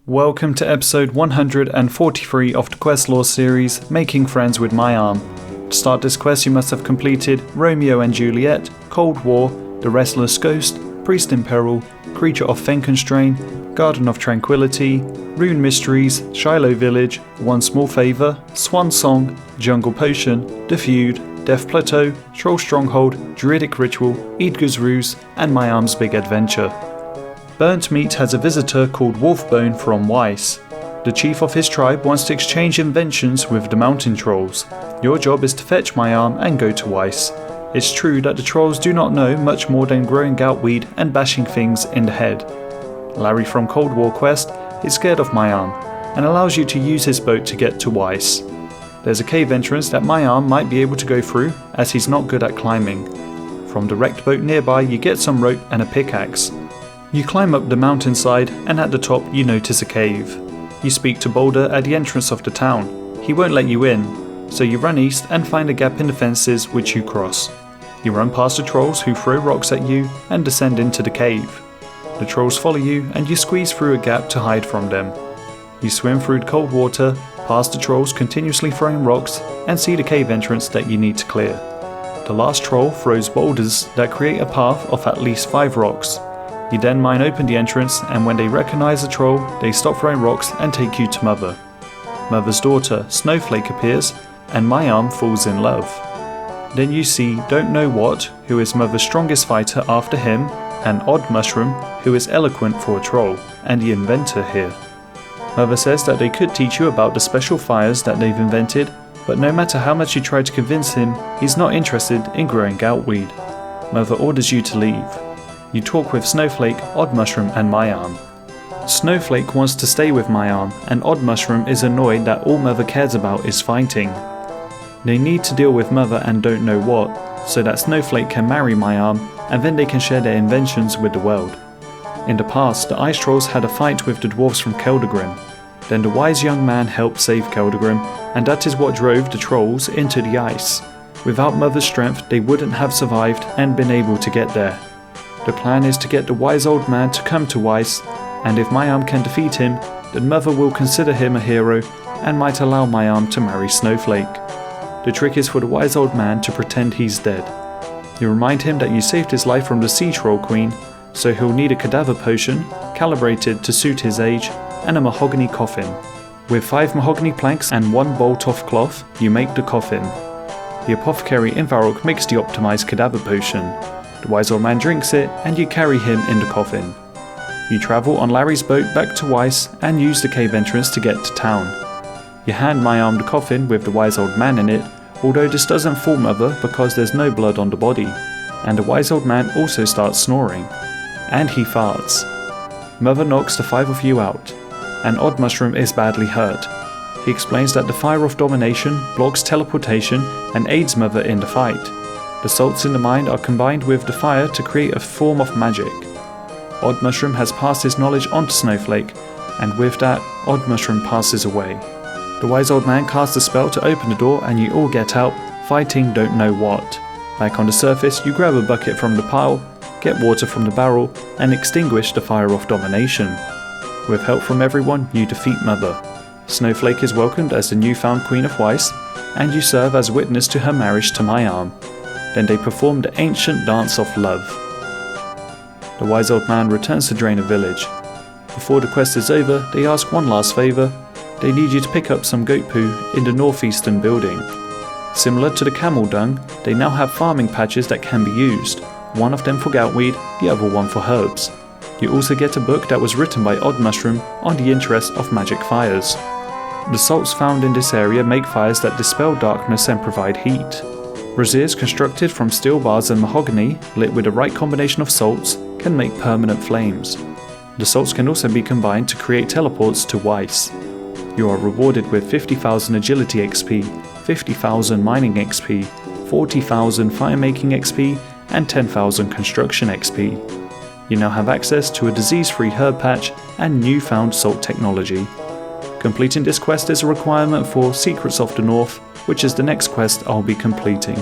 Welcome to episode 143 of the Quest Lore series, Making Friends with My Arm. To start this quest you must have completed Romeo and Juliet, Cold War, The Restless Ghost, Priest in Peril, Creature of Fenconstrain, Garden of Tranquility, Rune Mysteries, Shiloh Village, One Small Favour, Swan Song, Jungle Potion, The Feud, Death Plateau, Troll Stronghold, Druidic Ritual, Eadgar's Ruse, and My Arm's Big Adventure. Burnt Meat has a visitor called Wolfbone from Weiss. The chief of his tribe wants to exchange inventions with the mountain trolls. Your job is to fetch My Arm and go to Weiss. It's true that the trolls do not know much more than growing goutweed and bashing things in the head. Larry from Cold War Quest is scared of My Arm and allows you to use his boat to get to Weiss. There's a cave entrance that My Arm might be able to go through as he's not good at climbing. From the wrecked boat nearby you get some rope and a pickaxe. You climb up the mountainside and at the top you notice a cave. You speak to Boulder at the entrance of the town. He won't let you in, so you run east and find a gap in the fences which you cross. You run past the trolls who throw rocks at you and descend into the cave. The trolls follow you and you squeeze through a gap to hide from them. You swim through the cold water, past the trolls continuously throwing rocks, and see the cave entrance that you need to clear. The last troll throws boulders that create a path of at least 5 rocks. You then mine open the entrance, and when they recognize the troll, they stop throwing rocks and take you to Mother. Mother's daughter, Snowflake, appears, and My Arm falls in love. Then you see Don't Know What, who is Mother's strongest fighter after him, and Odd Mushroom, who is eloquent for a troll, and the inventor here. Mother says that they could teach you about the special fires that they've invented, but no matter how much you try to convince him, he's not interested in growing goutweed. Mother orders you to leave. You talk with Snowflake, Odd Mushroom, and My Arm. Snowflake wants to stay with My Arm, and Odd Mushroom is annoyed that all Mother cares about is fighting. They need to deal with Mother and Don't Know What, so that Snowflake can marry My Arm, and then they can share their inventions with the world. In the past, the Ice Trolls had a fight with the dwarves from Keldagrim. Then the wise young man helped save Keldagrim, and that is what drove the trolls into the ice. Without Mother's strength, they wouldn't have survived and been able to get there. The plan is to get the wise old man to come to Weiss, and if My Arm can defeat him, then Mother will consider him a hero and might allow My Arm to marry Snowflake. The trick is for the wise old man to pretend he's dead. You remind him that you saved his life from the Sea Troll Queen, so he'll need a cadaver potion, calibrated to suit his age, and a mahogany coffin. With 5 mahogany planks and 1 bolt-off cloth, you make the coffin. The apothecary in Varrock makes the optimized cadaver potion. The wise old man drinks it, and you carry him in the coffin. You travel on Larry's boat back to Weiss and use the cave entrance to get to town. You hand My Arm the coffin with the wise old man in it, although this doesn't fool Mother because there's no blood on the body, and the wise old man also starts snoring. And he farts. Mother knocks the 5 of you out, and Odd Mushroom is badly hurt. He explains that the Fire of Domination blocks teleportation and aids Mother in the fight. The salts in the mine are combined with the fire to create a form of magic. Odd Mushroom has passed his knowledge on to Snowflake, and with that, Odd Mushroom passes away. The wise old man casts a spell to open the door and you all get out, fighting Don't Know What. Back on the surface, you grab a bucket from the pile, get water from the barrel, and extinguish the Fire of Domination. With help from everyone, you defeat Mother. Snowflake is welcomed as the newfound Queen of Weiss, and you serve as witness to her marriage to My Arm. Then they perform the ancient dance of love. The wise old man returns to Draenor Village. Before the quest is over, they ask one last favour. They need you to pick up some goat poo in the northeastern building. Similar to the camel dung, they now have farming patches that can be used. One of them for goutweed, the other one for herbs. You also get a book that was written by Odd Mushroom on the interest of magic fires. The salts found in this area make fires that dispel darkness and provide heat. Braziers constructed from steel bars and mahogany, lit with the right combination of salts, can make permanent flames. The salts can also be combined to create teleports to Weiss. You are rewarded with 50,000 agility XP, 50,000 mining XP, 40,000 firemaking XP, and 10,000 construction XP. You now have access to a disease-free herb patch and newfound salt technology. Completing this quest is a requirement for Secrets of the North, which is the next quest I'll be completing.